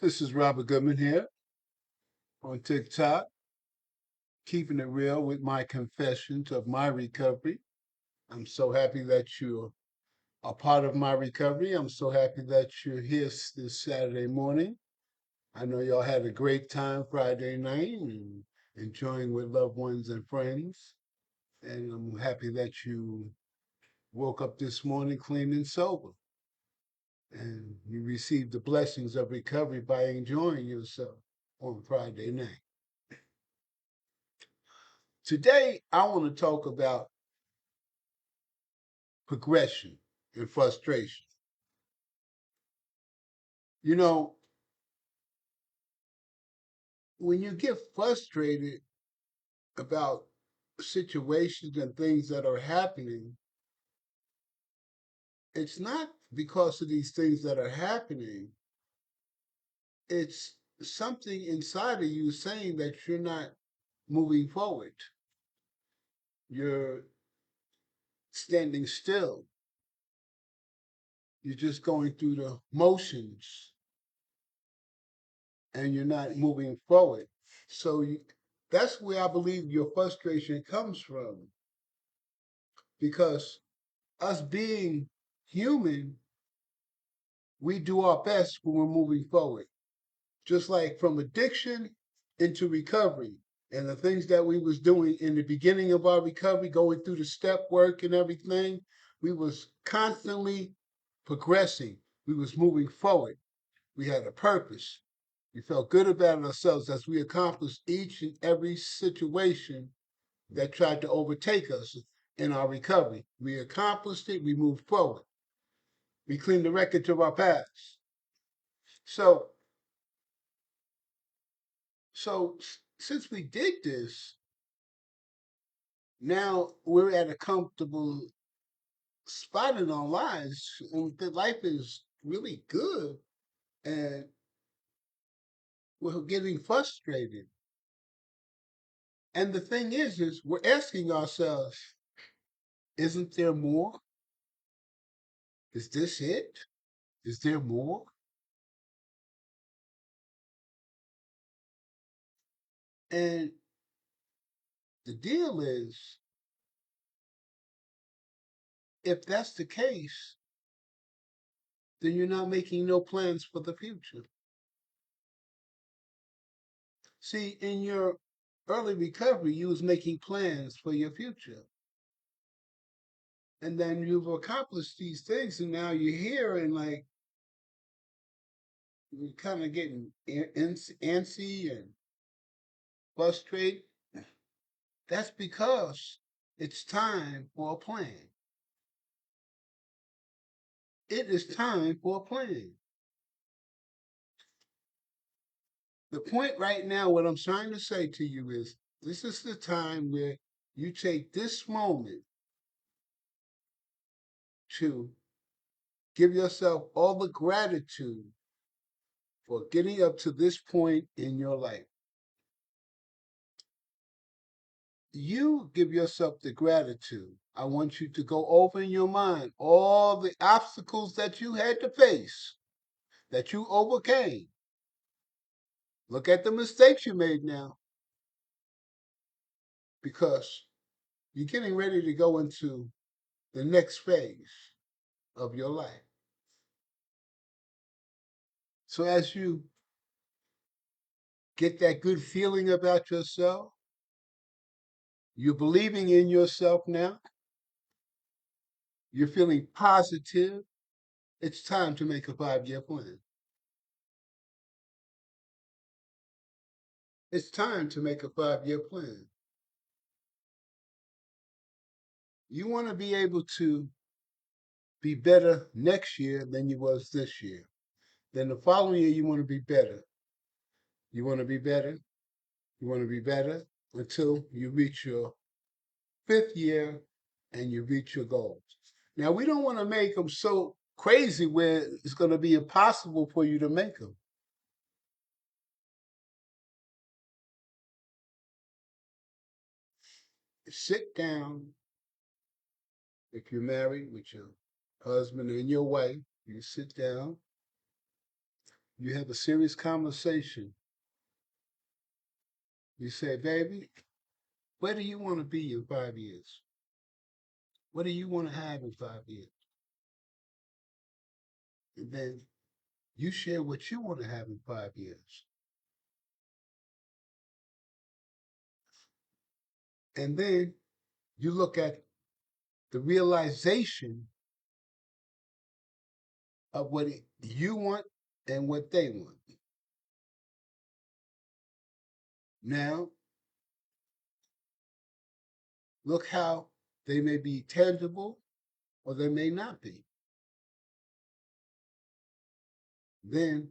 This is Robert Goodman here on TikTok, keeping it real with my confessions of my recovery. I'm so happy that you're a part of my recovery. I'm so happy that you're here this Saturday morning. I know y'all had a great time Friday night and enjoying with loved ones and friends. And I'm happy that you woke up this morning clean and sober. And you received the blessings of recovery by enjoying yourself on Friday night. Today, I want to talk about progression and frustration. You know, when you get frustrated about situations and things that are happening, it's not because of these things that are happening, it's something inside of you saying that you're not moving forward. You're standing still. You're just going through the motions and you're not moving forward. So that's where I believe your frustration comes from because us being human, we do our best when we're moving forward. Just like from addiction into recovery and the things that we was doing in the beginning of our recovery, going through the step work and everything, we was constantly progressing. We was moving forward. We had a purpose. We felt good about ourselves as we accomplished each and every situation that tried to overtake us in our recovery. We accomplished it, we moved forward. We cleaned the wreckage of our past. So, so since we did this, now we're at a comfortable spot in our lives, and the life is really good, and we're getting frustrated. And the thing is we're asking ourselves, isn't there more? Is this it? Is there more? And the deal is, if that's the case, then you're not making no plans for the future. See, in your early recovery, you was making plans for your future. And then you've accomplished these things, and now you're here and like you're kind of getting antsy and frustrated. That's because it's time for a plan. It is time for a plan. The point right now, what I'm trying to say to you is this is the time where you take this moment to give yourself all the gratitude for getting up to this point in your life. You give yourself the gratitude. I want you to go over in your mind all the obstacles that you had to face, that you overcame. Look at the mistakes you made now because you're getting ready to go into the next phase of your life. So as you get that good feeling about yourself, you're believing in yourself now, you're feeling positive, it's time to make a 5 year plan. It's time to make a 5 year plan. You want to be able to be better next year than you was this year. Then the following year, you want to be better. You want to be better. You want to be better until you reach your 5th year and you reach your goals. Now, we don't want to make them so crazy where it's going to be impossible for you to make them. Sit down if you're married with your husband and your wife. You sit down You have a serious conversation. You say, baby, where do you want to be in 5 years? What do you want to have in 5 years? And then you share what you want to have in 5 years. And then you look at the realization of what you want and what they want. Now, look how they may be tangible or they may not be. Then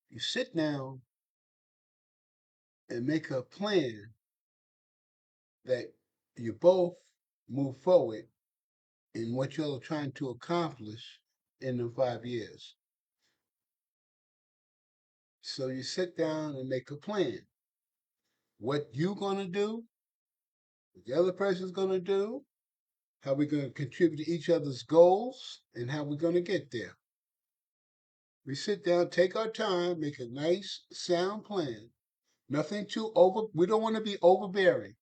you sit down and make a plan that you both move forward in what you're trying to accomplish in the 5 years. So you sit down and make a plan. What you're going to do, what the other person's going to do, how we're going to contribute to each other's goals, and how we're going to get there. We sit down, take our time, make a nice, sound plan. Nothing too over, we don't want to be overbearing,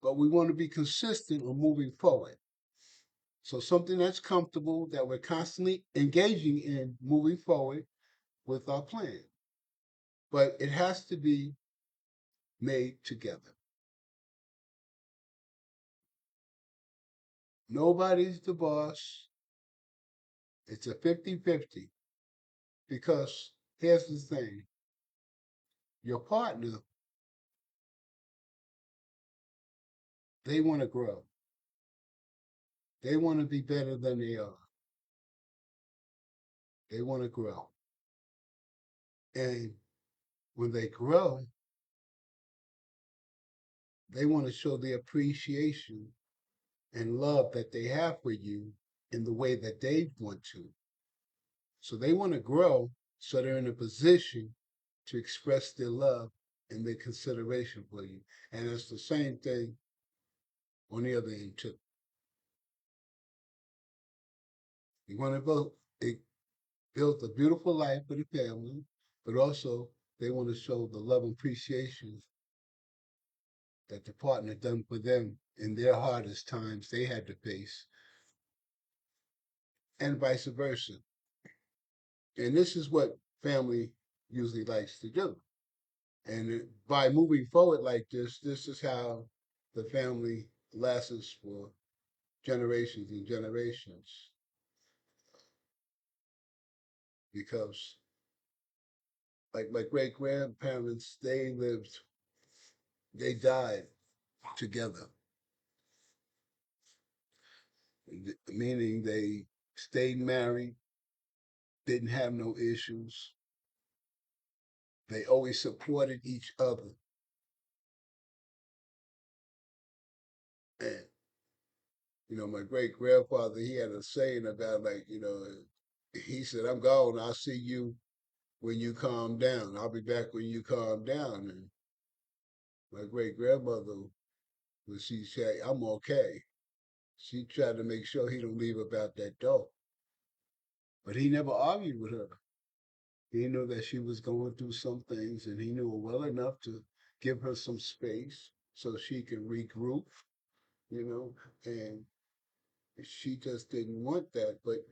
but we want to be consistent on moving forward. So something that's comfortable that we're constantly engaging in moving forward with our plan. But it has to be made together. Nobody's the boss. It's a 50-50. Because here's the thing, your partner, they want to grow. They want to be better than they are. They want to grow. And when they grow, they want to show the appreciation and love that they have for you in the way that they want to. So they want to grow so they're in a position to express their love and their consideration for you. And it's the same thing on the other end too. You want to build a beautiful life for the family, but also they want to show the love and appreciation that the partner done for them in their hardest times they had to face, and vice versa. And this is what family usually likes to do. And by moving forward like this is how the family lasts for generations and generations. Because, like my great grandparents, they died together, meaning they stayed married, didn't have no issues. They always supported each other. And my great grandfather, he had a saying about like, he said, "I'm gone. I'll see you when you calm down. I'll be back when you calm down." And my great grandmother, when she said, "I'm okay," she tried to make sure he don't leave about that door. But he never argued with her. He knew that she was going through some things, and he knew her well enough to give her some space so she can regroup, you know, and she just didn't want that. But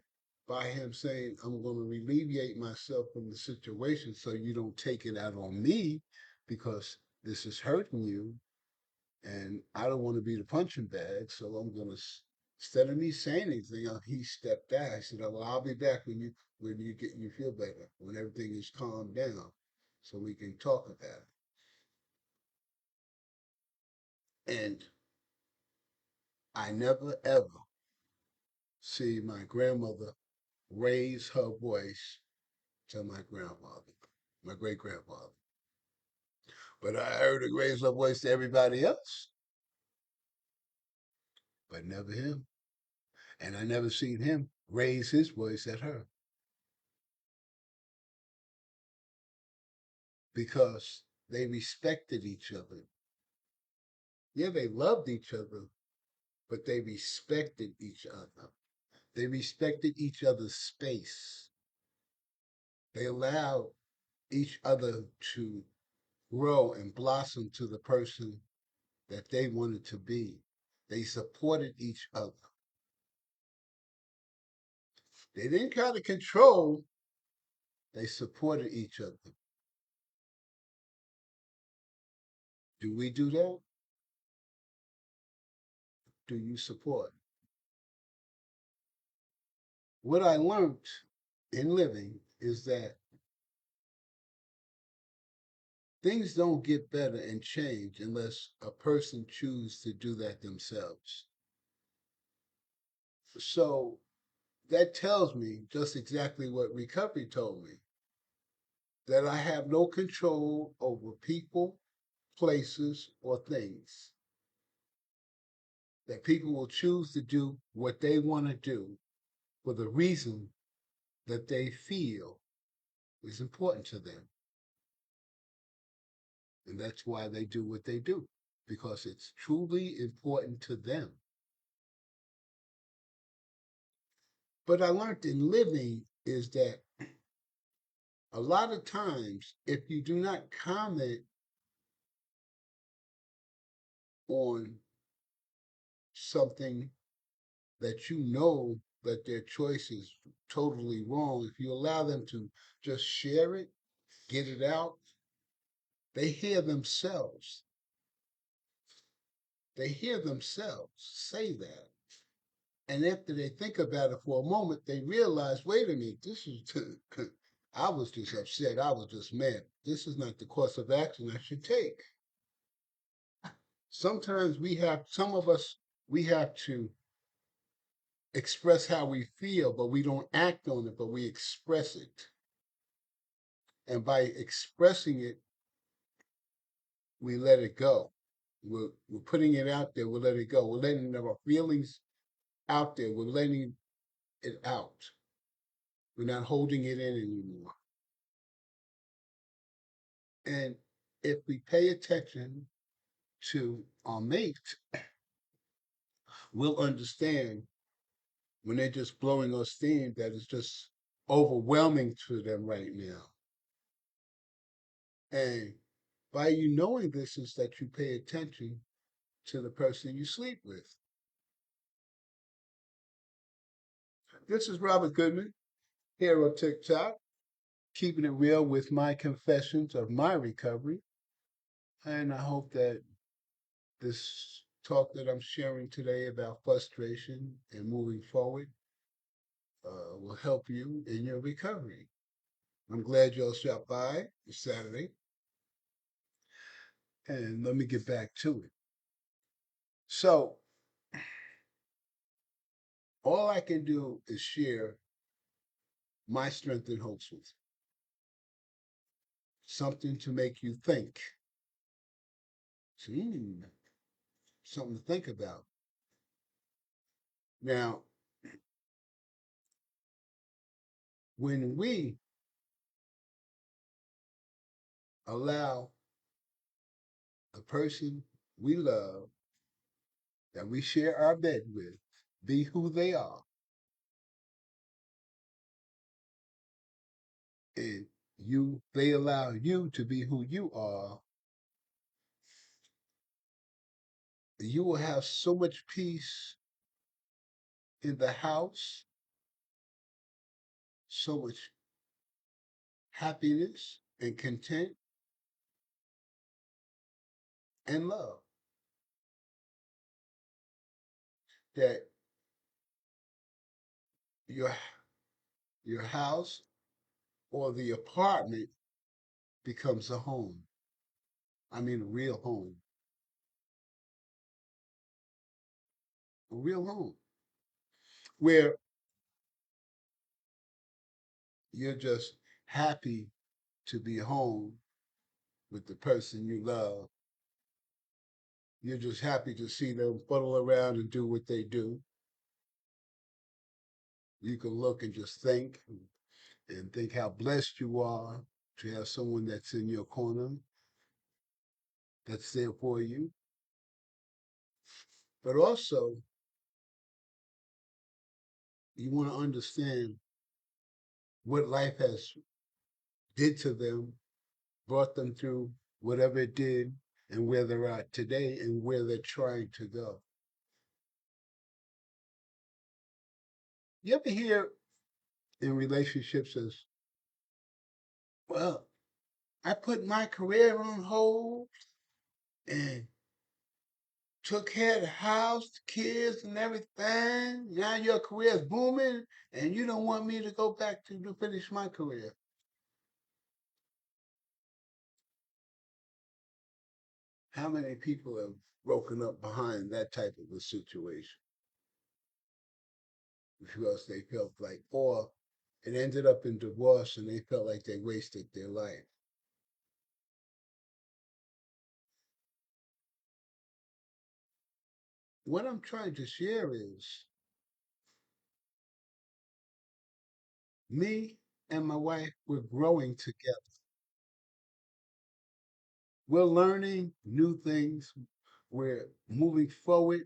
by him saying, "I'm going to alleviate myself from the situation so you don't take it out on me because this is hurting you, and I don't want to be the punching bag, so I'm going to." Instead of me saying anything, he stepped back. I said, "Well, I'll be back when you feel better, when everything is calmed down, so we can talk about it." And I never ever see my grandmother raise her voice to my grandfather, my great grandfather. But I heard her raise her voice to everybody else, but never him. And I never seen him raise his voice at her because they respected each other. Yeah, they loved each other, but they respected each other. They respected each other's space. They allowed each other to grow and blossom to the person that they wanted to be. They supported each other. They didn't try to control, they supported each other. Do we do that? Do you support? What I learned in living is that things don't get better and change unless a person chooses to do that themselves. So that tells me just exactly what recovery told me, that I have no control over people, places, or things. That people will choose to do what they want to do for the reason that they feel is important to them. And that's why they do what they do, because it's truly important to them. But I learned in living is that a lot of times, if you do not comment on something that you know that their choice is totally wrong, if you allow them to just share it, get it out, they hear themselves. They hear themselves say that. And after they think about it for a moment, they realize, wait a minute, this is, I was just upset. I was just mad. This is not the course of action I should take. Sometimes some of us, we have to express how we feel, but we don't act on it, but we express it. And by expressing it, we let it go. We're putting it out there, we'll let it go. We're letting our feelings out there, we're letting it out. We're not holding it in anymore. And if we pay attention to our mate, we'll understand when they're just blowing us steam that it's just overwhelming to them right now. And by you knowing this is that you pay attention to the person you sleep with. This is Robert Goodman here on TikTok, keeping it real with my confessions of my recovery. And I hope that this talk that I'm sharing today about frustration and moving forward will help you in your recovery. I'm glad y'all stopped by this Saturday. And let me get back to it. So, all I can do is share my strength and hopes with you. Something to make you think. Hmm, something to think about. Now, when we allow the person we love, that we share our bed with, be who they are, and they allow you to be who you are, you will have so much peace in the house, so much happiness and content and love that your your house or the apartment becomes a home. I mean, a real home, a real home where you're just happy to be home with the person you love. You're just happy to see them fuddle around and do what they do. You can look and just think and think how blessed you are to have someone that's in your corner, that's there for you. But also, you want to understand what life has did to them, brought them through whatever it did, and where they're at today and where they're trying to go. You ever hear in relationships as, well, I put my career on hold and took care of the house, the kids, and everything. Now your career's booming, and you don't want me to go back to finish my career. How many people have broken up behind that type of a situation because they felt like, or it ended up in divorce and they felt like they wasted their life? What I'm trying to share is me and my wife, we're growing together. We're learning new things. We're moving forward.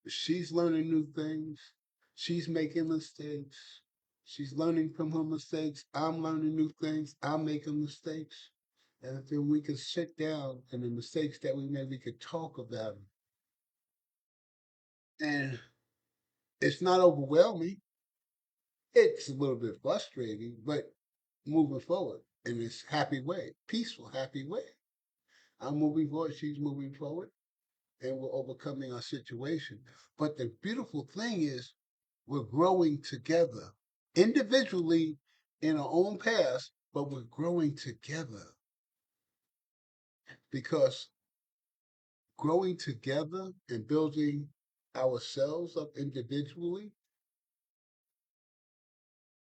She's learning new things. She's making mistakes. She's learning from her mistakes. I'm learning new things. I'm making mistakes. And then we can sit down and the mistakes that we made, we could talk about them. And it's not overwhelming. It's a little bit frustrating, but moving forward in this happy way, peaceful, happy way. I'm moving forward. She's moving forward. And we're overcoming our situation. But the beautiful thing is we're growing together, individually in our own paths, but we're growing together because growing together and building ourselves up individually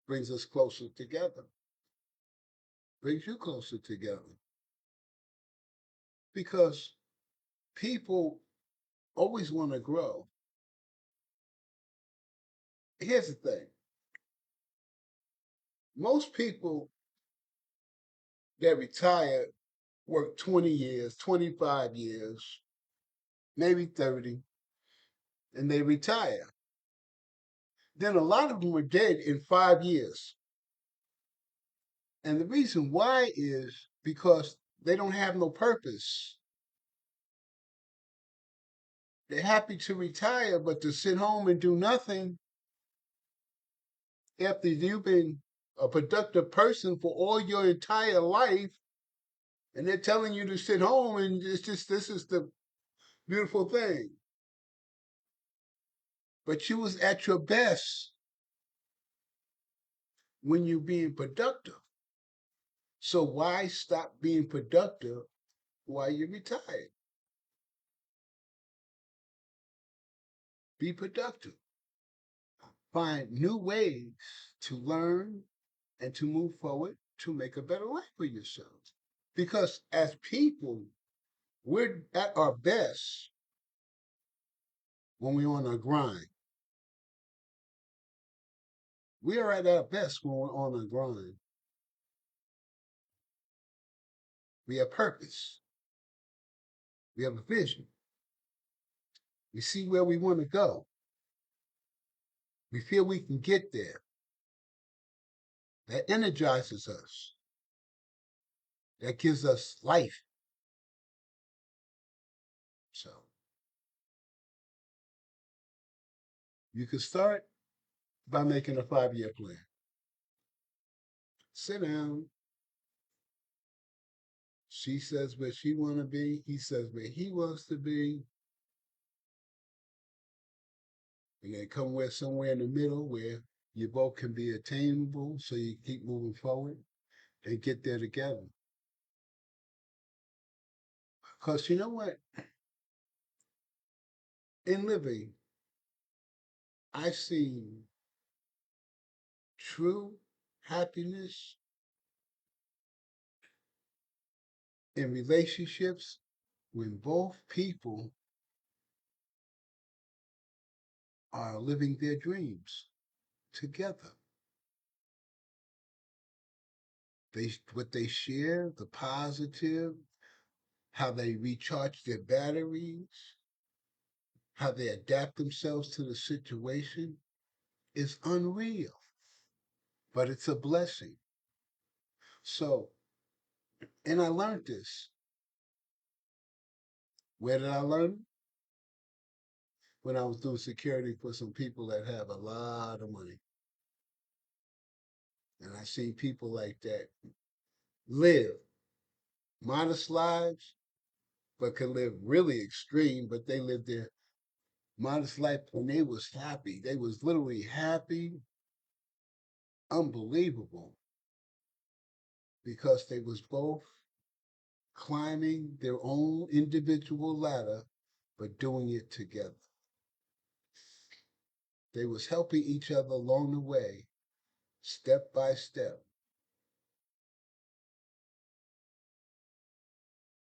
brings us closer together, brings you closer together because people always want to grow. Here's the thing, most people that retire work 20 years, 25 years, maybe 30, and they retire. Then a lot of them are dead in 5 years. And the reason why is because they don't have no purpose. They're happy to retire, but to sit home and do nothing after you've been a productive person for all your entire life, and they're telling you to sit home, and it's just this is the beautiful thing. But you was at your best when you being productive. So why stop being productive while you're retired? Be productive. Find new ways to learn and to move forward to make a better life for yourself. Because as people, we're at our best when we're on a grind. We are at our best when we're on a grind. We have purpose. We have a vision. We see where we want to go. We feel we can get there. That energizes us. That gives us life. So you can start by making a 5 year plan. Sit down. She says where she want to be. He says where he wants to be. And then come where somewhere in the middle where you both can be attainable so you keep moving forward and get there together. Because you know what? In living, I've seen true happiness in relationships when both people are living their dreams together. What they share, the positive, how they recharge their batteries, how they adapt themselves to the situation is unreal, but it's a blessing. So, and I learned this. Where did I learn it? When I was doing security for some people that have a lot of money. And I seen people like that live modest lives, but could live really extreme, but they lived their modest life and they was happy. They was literally happy, unbelievable, because they was both climbing their own individual ladder, but doing it together. They was helping each other along the way, step by step,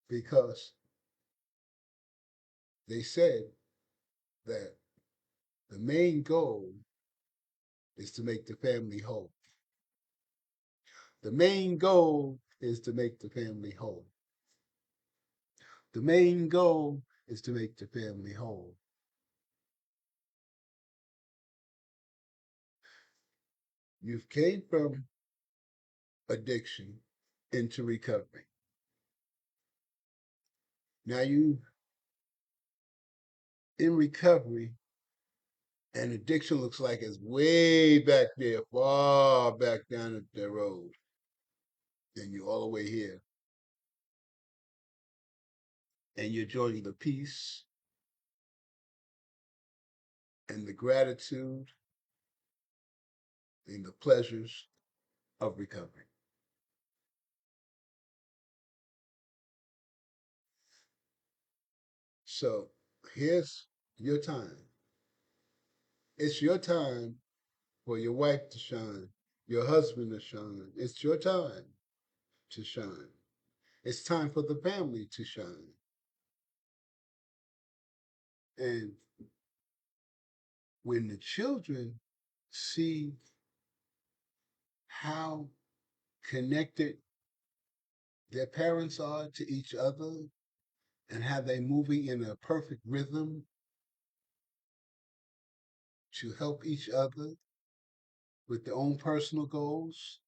because they said that the main goal is to make the family whole. The main goal is to make the family whole. The main goal is to make the family whole. You've came from addiction into recovery. Now you in recovery, and addiction looks like it's way back there, far back down the road, and you're all the way here, and you're enjoying the peace and the gratitude and the pleasures of recovery. So here's your time. It's your time for your wife to shine, your husband to shine. It's your time to shine. It's time for the family to shine. And when the children see how connected their parents are to each other and how they're moving in a perfect rhythm to help each other with their own personal goals.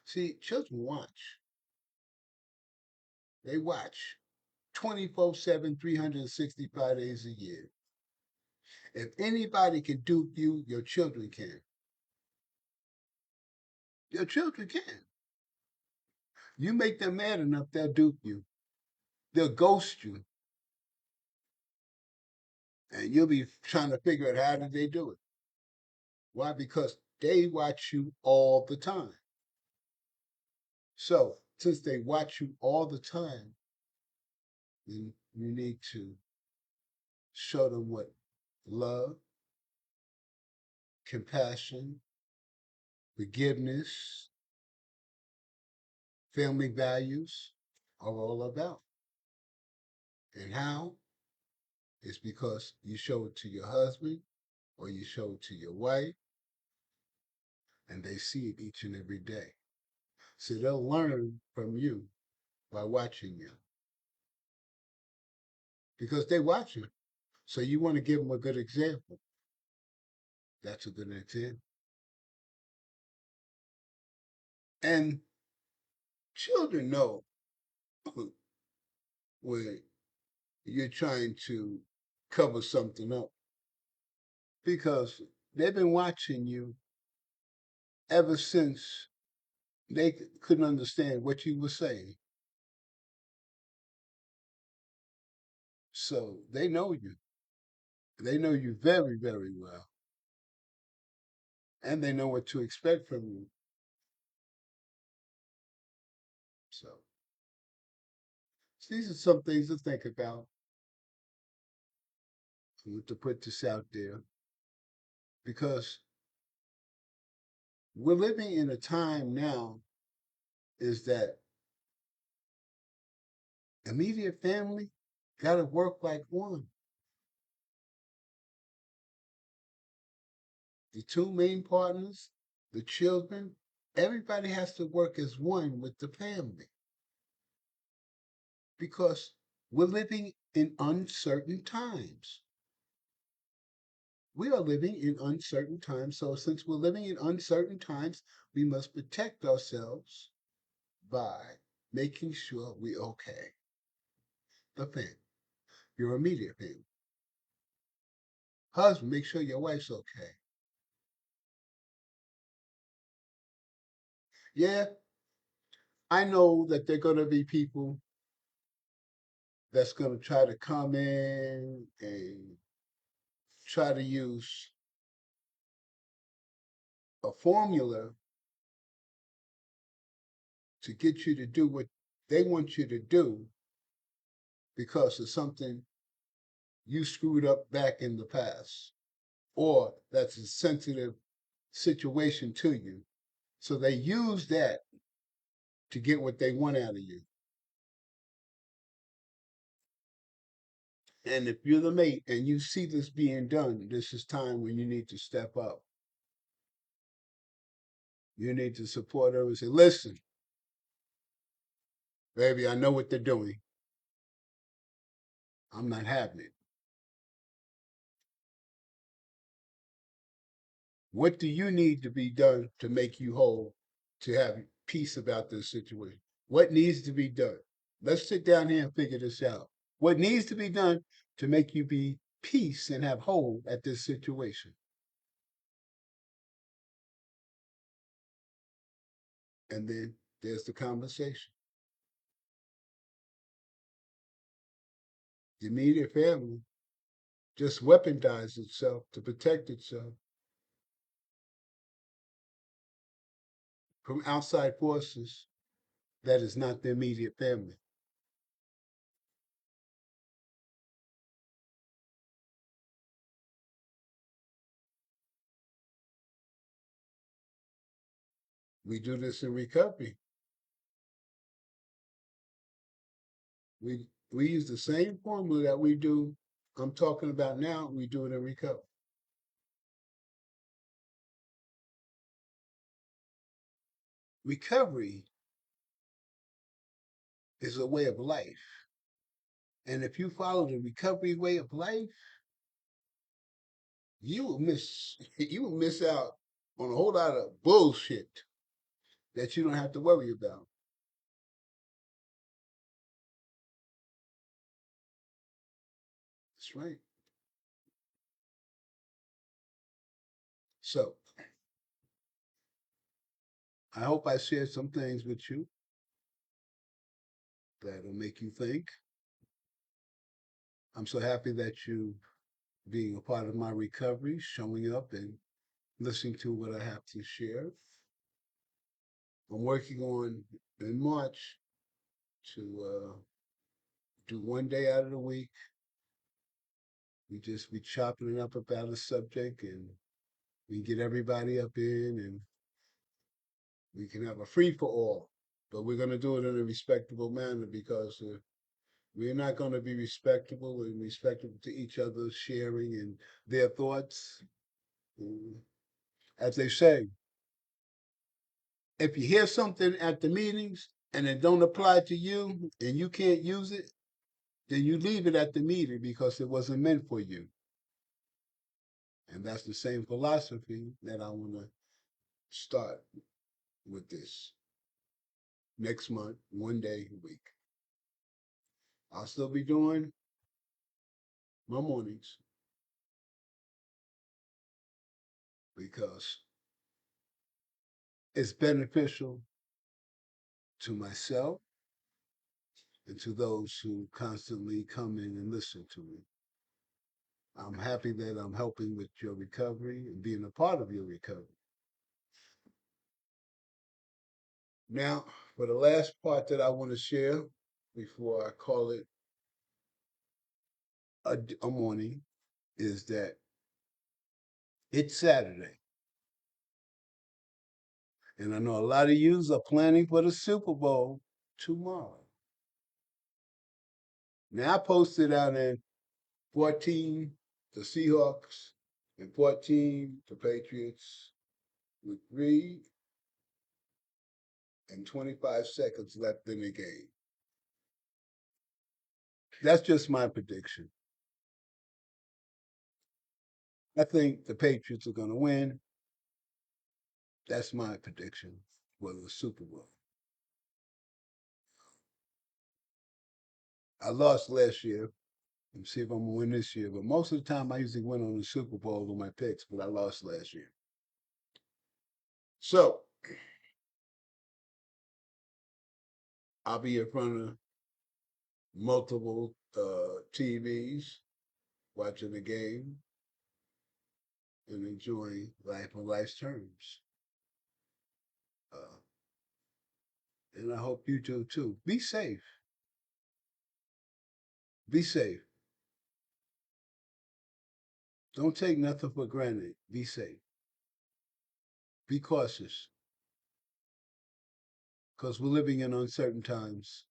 See, children watch. They watch 24/7, 365 days a year. If anybody can dupe you, your children can. Your children can. You make them mad enough, they'll dupe you. They'll ghost you. And you'll be trying to figure out how did they do it. Why? Because they watch you all the time. So since they watch you all the time, then you need to show them what love, compassion, forgiveness, family values are all about. And how? It's because you show it to your husband or you show it to your wife, and they see it each and every day. So they'll learn from you by watching you because they watch you. So you want to give them a good example. That's a good example. And children know when you're trying to cover something up because they've been watching you ever since they couldn't understand what you were saying. So they know you. They know you very, very well. And they know what to expect from you. So these are some things to think about. I want to put this out there because we're living in a time now is that immediate family got to work like one. The two main partners, the children, everybody has to work as one with the family because we're living in uncertain times. we are living in uncertain times. So since we're living in uncertain times, we must protect ourselves by making sure we're okay. The family, your immediate family. Husband, make sure your wife's okay. Yeah, I know that there are going to be people that's going to try to come in and try to use a formula to get you to do what they want you to do because of something you screwed up back in the past, or that's a sensitive situation to you. So they use that to get what they want out of you. And if you're the mate and you see this being done, this is time when you need to step up. You need to support her and say, listen, baby, I know what they're doing. I'm not having it. What do you need to be done to make you whole, to have peace about this situation? What needs to be done? Let's sit down here and figure this out. What needs to be done to make you be peace and have whole at this situation? And then there's the conversation. The immediate family just weaponizes itself to protect itself from outside forces that is not the immediate family. We do this in recovery. We use the same formula that we do. I'm talking about now. We do it in recovery. Recovery is a way of life, and if you follow the recovery way of life, you will miss out on a whole lot of bullshit that you don't have to worry about. That's right. So I hope I shared some things with you that'll make you think. I'm so happy that you being a part of my recovery, showing up and listening to what I have to share. I'm working on in March to do one day out of the week. We just be chopping it up about a subject and we get everybody up in and we can have a free for all. But we're going to do it in a respectable manner because we're not going to be respectable and respectable to each other, sharing and their thoughts. Mm. As they say, if you hear something at the meetings and it don't apply to you and you can't use it, then you leave it at the meeting because it wasn't meant for you. And that's the same philosophy that I want to start with this next month, one day a week. I'll still be doing my mornings because it's beneficial to myself and to those who constantly come in and listen to me. I'm happy that I'm helping with your recovery and being a part of your recovery. Now, for the last part that I want to share before I call it a morning is that it's Saturday. And I know a lot of yous are planning for the Super Bowl tomorrow. Now, I posted out in 14, the Seahawks, and 14, the Patriots, with 3 and 25 seconds left in the game. That's just my prediction. I think the Patriots are going to win. That's my prediction for the Super Bowl. I lost last year. Let's see if I'm going to win this year. But most of the time, I usually win on the Super Bowl with my picks, but I lost last year. So I'll be in front of multiple TVs watching the game and enjoying life on life's terms. Uh, and I hope you do too. Be safe. Be safe. Don't take nothing for granted. Be safe. Be cautious because we're living in uncertain times.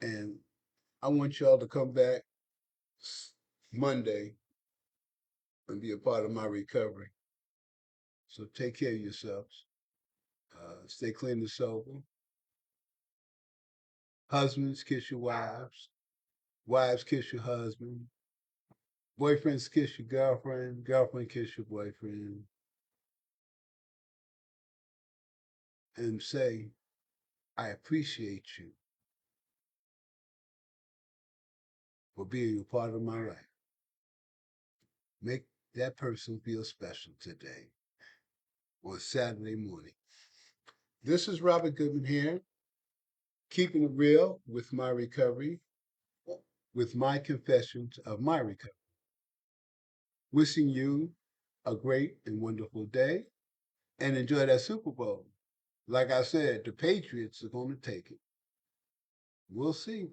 And I want y'all to come back Monday and be a part of my recovery. So take care of yourselves. Stay clean and sober. Husbands, kiss your wives. Wives, kiss your husband. Boyfriends, kiss your girlfriend. Girlfriend, kiss your boyfriend. And say, I appreciate you for being a part of my life. Make that person feel special today on Saturday morning. This is Robert Goodman here, keeping it real with my recovery, with my confessions of my recovery. Wishing you a great and wonderful day and enjoy that Super Bowl. Like I said, the Patriots are going to take it. We'll see.